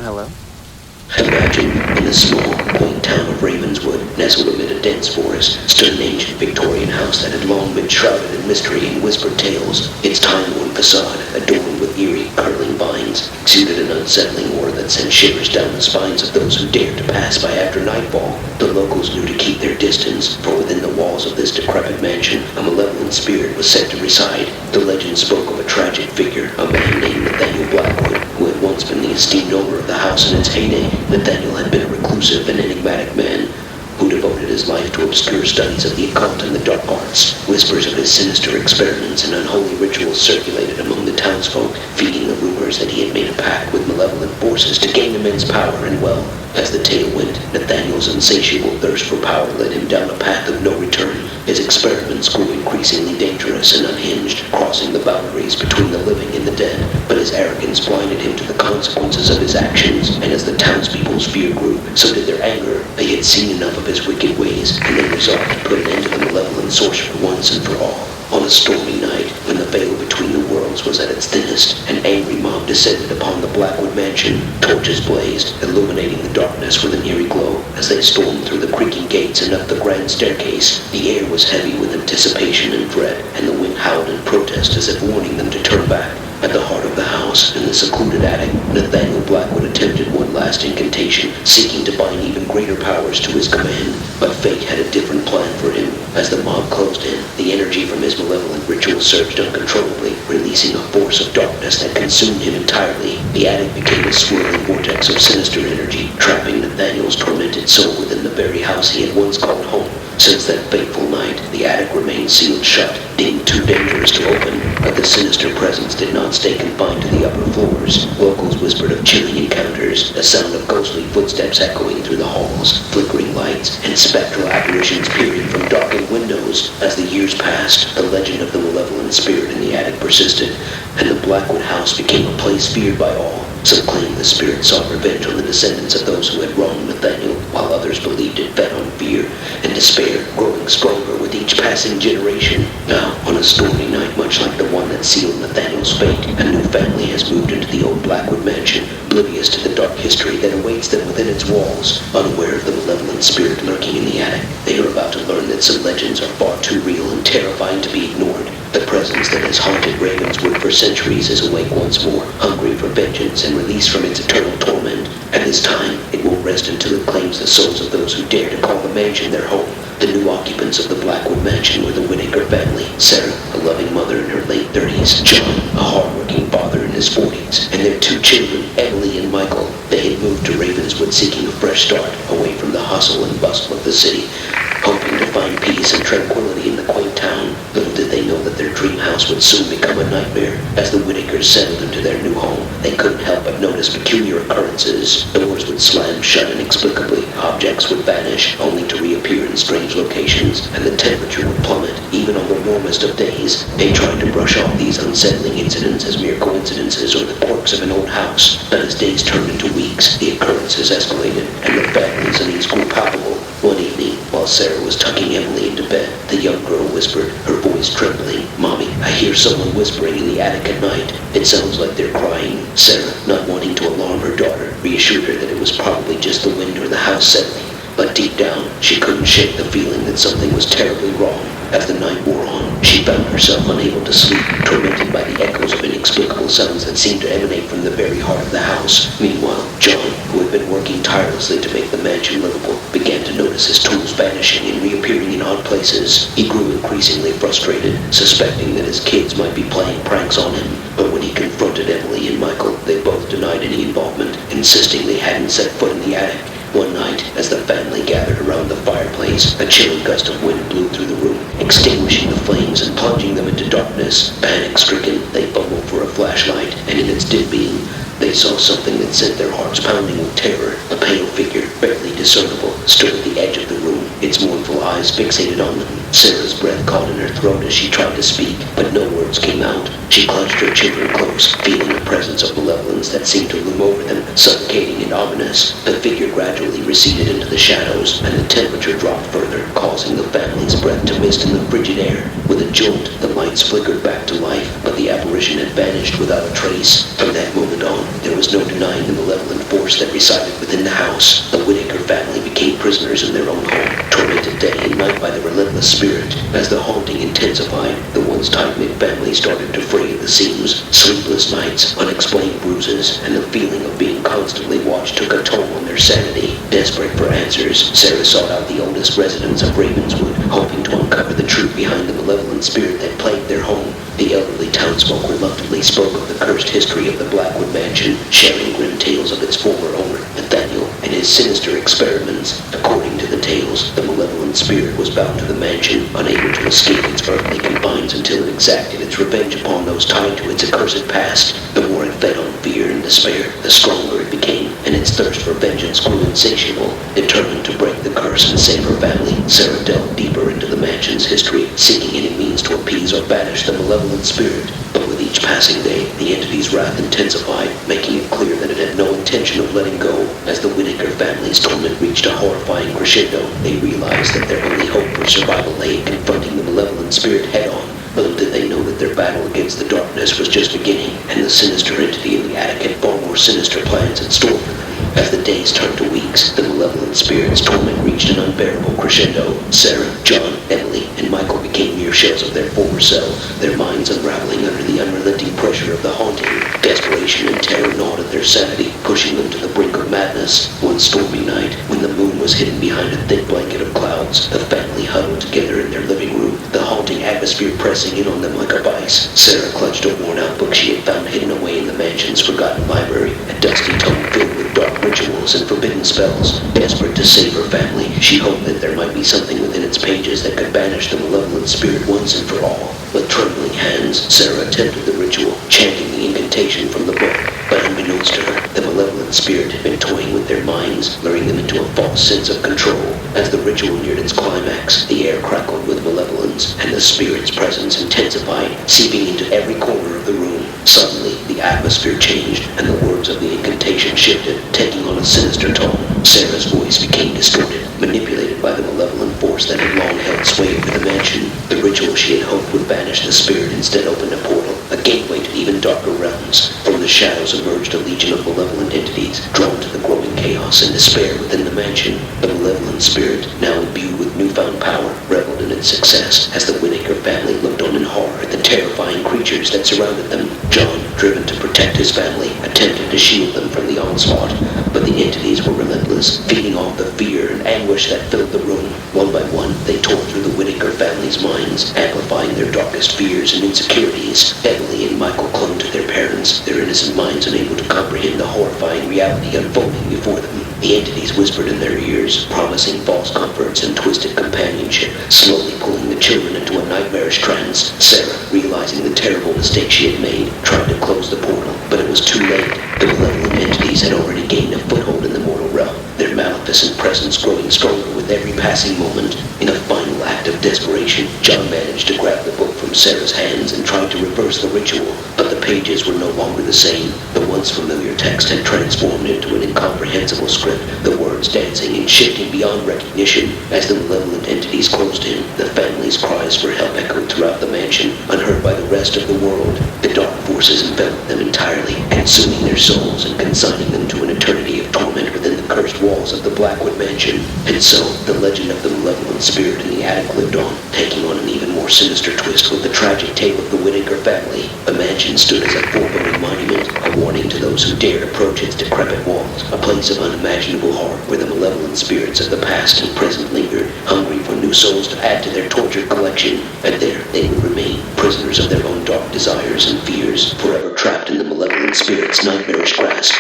hello. Imagine, in the small, quaint town of Ravenswood, nestled amid a dense forest, stood an ancient Victorian house that had long been shrouded in mystery and whispered tales. Its time-worn facade, adorned with eerie, curling vines, exuded an unsettling aura that sent shivers down the spines of those who dared to pass by after nightfall. The locals knew to keep their distance, for within the walls of this decrepit mansion, a malevolent spirit was said to reside. The legend spoke of a tragic figure, a man named Nathaniel Blackwood, who had once been the esteemed owner of the house in its heyday. Nathaniel had been a reclusive and enigmatic man who devoted his life to obscure studies of the occult and the dark arts. Whispers of his sinister experiments and unholy rituals circulated among the townsfolk, feeding the rumors that he had made a pact with malevolent forces to gain immense power and wealth. As the tale went, Nathaniel's insatiable thirst for power led him down a path of no return. His experiments grew increasingly dangerous and unhinged, crossing the boundaries between the living and the dead. But his arrogance blinded him to the consequences of his actions, and as the townspeople's fear grew, so did their anger. They had seen enough of his wicked ways, and they resolved to put an end to the malevolent sorcerer once and for all. On a stormy night, when the veil between the worlds was at its thinnest, an angry mob descended upon the Blackwood mansion. Torches blazed, illuminating the darkness with an eerie glow. As they stormed through the creaking gates and up the grand staircase, the air was heavy with anticipation and dread, and the wind howled in protest as if warning them to turn back. At the heart of the house, in the secluded attic, Nathaniel Blackwood attempted one last incantation, seeking to bind even greater powers to his command. But fate had a different plan for him. As the mob closed in, the energy from his malevolent ritual surged uncontrollably, releasing a force of darkness that consumed him entirely. The attic became a swirling vortex of sinister energy, trapping Nathaniel's tormented soul within the very house he had once called home. Since that fateful night, the attic remained sealed shut, deemed too dangerous to open. But the sinister presence did not stay confined to the upper floors. Locals whispered of chilling encounters, the sound of ghostly footsteps echoing through the halls, flickering lights, and spectral apparitions peering from darkened windows. As the years passed, the legend of the malevolent spirit in the attic persisted, and the Blackwood house became a place feared by all. Some claimed the spirit sought revenge on the descendants of those who had wronged Nathaniel, while others believed it fed on fear and despair, growing stronger with each passing generation. Now, on a stormy night much like the one that sealed Nathaniel's fate, a new family has moved into the old Blackwood mansion, oblivious to the dark history that awaits them within its walls. Unaware of the malevolent spirit lurking in the attic, they are about to learn that some legends are far too real and terrifying to be ignored. The presence that has haunted Ravenswood for centuries is awake once more, hungry for vengeance and release from its eternal torment. At this time, it won't rest until it claims the souls of those who dare to call the mansion their home. The new occupants of the Blackwood mansion were the Whittaker family. Sarah, a loving mother in her late 30s, John, a hard-working father in his 40s, and their two children, Emily and Michael. They had moved to Ravenswood seeking a fresh start, away from the hustle and bustle of the city, hoping to find peace and tranquility in the quaint town. Little did they know that their dream house would soon become a nightmare. As the Whittakers settled into their new home, they couldn't help but notice peculiar occurrences. Doors would slam shut inexplicably, objects would vanish, only to reappear in strange locations, and the temperature would plummet, even on the warmest of days. They tried to brush off these unsettling incidents as mere coincidences or the quirks of an old house, but as days turned into weeks, the occurrences escalated, and the family's unease grew palpable. One evening, while Sarah was tucking Emily into bed, the young girl whispered, her voice trembling, "Mommy, I hear someone whispering in the attic at night. It sounds like they're crying." Sarah, not wanting to alarm her daughter, reassured her that it was probably just the wind or the house settling. But deep down, she couldn't shake the feeling that something was terribly wrong. As the night wore on, she found herself unable to sleep, tormented by the echoes of inexplicable sounds that seemed to emanate from the very heart of the house. Meanwhile, John, who had been working tirelessly to make the mansion livable, began to notice his tools vanishing and reappearing in odd places. He grew increasingly frustrated, suspecting that his kids might be playing pranks on him. But when he confronted Emily and Michael, they both denied any involvement, insisting they hadn't set foot in the attic. One night, as the family gathered around the fireplace, a chilling gust of wind blew through the room, extinguishing the flames and plunging them into darkness. Panic-stricken, they fumbled for a flashlight, and in its dim beam, they saw something that sent their hearts pounding with terror. A pale figure, barely discernible, stood at the edge of the room, its mournful eyes fixated on them. Sarah's breath caught in her throat as she tried to speak, but no words came out. She clutched her children close, feeling a presence of malevolence that seemed to loom over them, suffocating and ominous. The figure gradually receded into the shadows, and the temperature dropped further, causing the family's breath to mist in the frigid air. With a jolt, the lights flickered back to life, but the apparition had vanished without a trace. From that moment on, there was no denying the malevolent force that resided within the house. The Whittaker family became prisoners in their own home, tormented day and night by the relentless spirit. As the haunting intensified, the once tight-knit family started to fray at the seams. Sleepless nights, unexplained bruises, and the feeling of being constantly watched took a toll on their sanity. Desperate for answers, Sarah sought out the oldest residents of Ravenswood, hoping to uncover the truth behind the malevolent spirit that plagued their home. The elderly townsfolk reluctantly spoke of the cursed history of the Blackwood Mansion, sharing grim tales of its former owner, Nathaniel, and his sinister experiments. According to the tales, the malevolent spirit was bound to the mansion, unable to escape its earthly confines until it exacted its revenge upon those tied to its accursed past. The more it fed on fear and despair, the stronger it became, and its thirst for vengeance grew insatiable. Determined to break the curse and save her family, Sarah delved deeper into the mansion's history, seeking any means to appease or banish the malevolent spirit. But with each passing day, the entity's wrath intensified, making it clear that it had no intention of letting go. As the Whittaker family's torment reached a horrifying crescendo, they realized that their only hope for survival lay in confronting the malevolent spirit head-on. Little did they know that their battle against the darkness was just beginning, and the sinister entity in the attic had far more sinister plans in store for them. As the days turned to weeks, the malevolent spirit's torment reached an unbearable crescendo. Sarah, John, Emily, and Michael became mere shells of their former selves, their minds unraveling under the unrelenting pressure of the haunting. Desperation and terror gnawed at their sanity, pushing them to the brink of madness. One stormy night, when the moon was hidden behind a thick blanket of clouds, the family huddled together in their living room, the haunting atmosphere pressing in on them like a vice. Sarah clutched a worn-out book she had found hidden away in the mansion's forgotten library, a dusty tome filled with dark rituals and forbidden spells. Desperate to save her family, she hoped that there might be something within its pages that could banish the malevolent spirit once and for all. With trembling hands, Sarah attempted the ritual, chanting the incantation from the book. But unbeknownst to her, the malevolent spirit had been toying with their minds, luring them into a false sense of control. As the ritual neared its climax, the air crackled with malevolence, and the spirit's presence intensified, seeping into every corner of the room. Suddenly, the atmosphere changed, and the words of the incantation shifted, taking on a sinister tone. Sarah's voice became distorted, manipulated by the malevolent force that had long held sway over the mansion. The ritual she had hoped would banish the spirit instead opened a portal, a gateway to even darker realms. From the shadows emerged a legion of malevolent entities, drawn to the growing chaos and despair within the mansion. The malevolent spirit, now imbued with newfound power, reveled in its success as the Whittaker family looked on in horror at the terrifying creatures that surrounded them. John, driven to protect his family, attempted to shield them from the onslaught, but the entities were relentless, feeding off the fear and anguish that filled the room. One by one, they tore through the Whittaker family's minds, amplifying their darkest fears and insecurities. Emily and Michael clung to their parents, their innocent minds unable to comprehend the horrifying reality unfolding before them. The entities whispered in their ears, promising false comforts and twisted companionship, slowly pulling the children into a nightmarish trance. Sarah, realizing the terrible mistake she had made, tried to close the portal, but it was too late. The malevolent entities had already gained a foothold in the mortal realm, their maleficent presence growing stronger with every passing moment. In a final act of desperation, John managed to grab the book from Sarah's hands and tried to reverse the ritual, but the pages were no longer the same. The once familiar text had transformed into an incomprehensible script, the words dancing and shifting beyond recognition. As the malevolent entities closed in, the family's cries for help echoed throughout the mansion, unheard by the rest of the world. The dark forces enveloped them entirely, consuming their souls and consigning them to an eternity of torment within the cursed walls of the Blackwood Mansion. And so, the legend of the malevolent spirit in the attic lived on, taking on an even more sinister twist with the tragic tale of the Whittaker family. The mansion stood as a foreboding monument, a warning to those who dared approach its decrepit walls, a place of unimaginable horror where the malevolent spirits of the past and present lingered, hungry for new souls to add to their tortured collection. And there they would remain, prisoners of their own dark desires and fears, forever trapped in the malevolent spirit's nightmarish grasp.